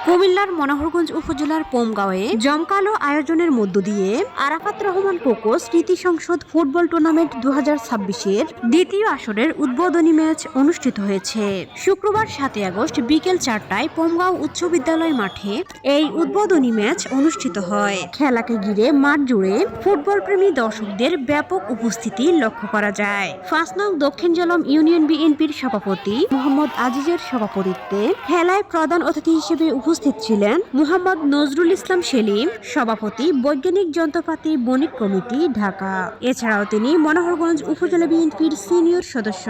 কুমিল্লার মনোহরগঞ্জ উপজেলার পোমগাঁওয়ে জমকালো আয়োজনের মধ্য দিয়ে আরাফাত রহমান কোকো স্মৃতি সংসদ ফুটবল টুর্নামেন্ট 2026-এর দ্বিতীয় আসরের উদ্বোধনী ম্যাচ অনুষ্ঠিত হয়েছে। শুক্রবার 7 আগস্ট বিকেল 4টায় পোমগাঁও উচ্চ বিদ্যালয় মাঠে এই উদ্বোধনী ম্যাচ অনুষ্ঠিত হয়। খেলাকে ঘিরে মাঠ জুড়ে ফুটবল প্রেমী দর্শকদের ব্যাপক উপস্থিতি লক্ষ্য করা যায়। 5 নং দক্ষিণ জলম ইউনিয়ন বিএনপির সভাপতি মোহাম্মদ আজিজের সভাপতিত্বে খেলায় প্রধান অতিথি হিসেবে উপস্থিত ছিলেন মোহাম্মদ নজরুল ইসলাম সেলিম, সভাপতি বৈজ্ঞানিক যন্ত্রপাতি বণিক কমিটি, ঢাকা। এছাড়াও তিনি মনোহরগঞ্জ উপজেলা বিএনপির সিনিয়র সদস্য।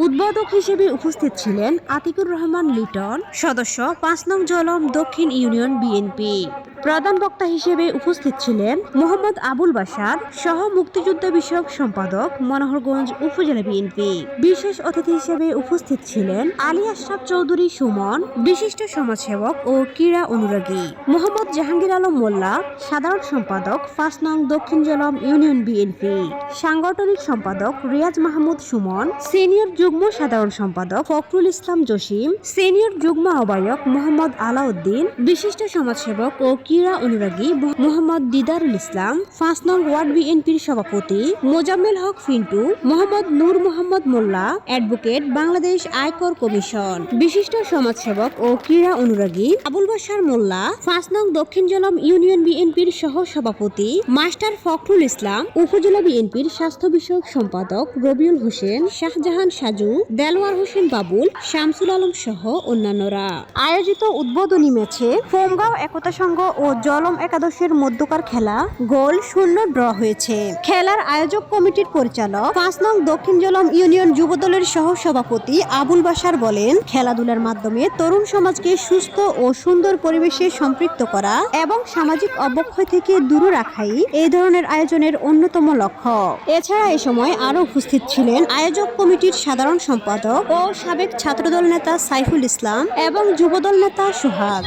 উদ্বোধক হিসেবে উপস্থিত ছিলেন আতিকুর রহমান লিটন, সদস্য 5 নং জলম দক্ষিণ ইউনিয়ন বিএনপি। প্রধান বক্তা হিসেবে উপস্থিত ছিলেন মোহাম্মদ আবুল বাশার, সহ মুক্তিযুদ্ধ বিষয়ক সম্পাদক, মনোহরগঞ্জ উপজেলা বিএনপি। বিশেষ অতিথি হিসেবে উপস্থিত ছিলেন আলী আশরাফ চৌধুরী সুমন, বিশিষ্ট সমাজসেবক ও ক্রীড়া অনুরাগী। মোহাম্মদ জাহাঙ্গীর আলম মোল্লা, সাধারণ সম্পাদক 5 নং দক্ষিণ জলম ইউনিয়ন বিএনপি। সাংগঠনিক সম্পাদক রিয়াজ মাহমুদ সুমন, সিনিয়র যুগ্ম সাধারণ সম্পাদক ফখরুল ইসলাম জসিম, সিনিয়র যুগ্ম আহ্বায়ক মোহাম্মদ আলাউদ্দিন, বিশিষ্ট সমাজসেবক ও ক্রীড়া অনুরাগী মোহাম্মদ দিদারুল ইসলাম, 5 নং ওয়ার্ড বিএনপির সভাপতি মোজাম্মেল হক ফিন্টু, মোহাম্মদ নূর মোহাম্মদ মোল্লা, অ্যাডভোকেট বাংলাদেশ আয়কর কমিশন, বিশিষ্ট সমাজসেবক ও ক্রীড়া অনুরাগী আবুল বাশার মোল্লা, 5 নং দক্ষিণ জলম ইউনিয়ন বিএনপির সহ সভাপতি মাস্টার ফখরুল ইসলাম, উপজেলা বিএনপির স্বাস্থ্য বিষয়ক সম্পাদক রবিউল হোসেন, শাহজাহান সাজু, দেলোয়ার হোসেন বাবুল, শামসুল আলম সহ অন্যান্যরা। আয়োজিত উদ্বোধনী ম্যাচে পোমগাঁও একতা সংঘ ও জলম একাদশের মধ্যকার খেলা গোল 0 ড্র হয়েছে। খেলার আয়োজক কমিটির পরিচালক 5 নং দক্ষিণ জলম ইউনিয়ন যুবদলের সহ সভাপতি আবুল বাশার বলেন, খেলাধুলার মাধ্যমে তরুণ সমাজকে সুস্থ ও সুন্দর পরিবেশে সম্পৃক্ত করা এবং সামাজিক অবক্ষয় থেকে দূরে রাখাই এই ধরনের আয়োজনের অন্যতম লক্ষ্য। এছাড়া এ সময় আরো উপস্থিত ছিলেন আয়োজক কমিটির সাধারণ সম্পাদক ও সাবেক ছাত্রদল নেতা সাইফুল ইসলাম এবং যুবদল নেতা সোহাগ।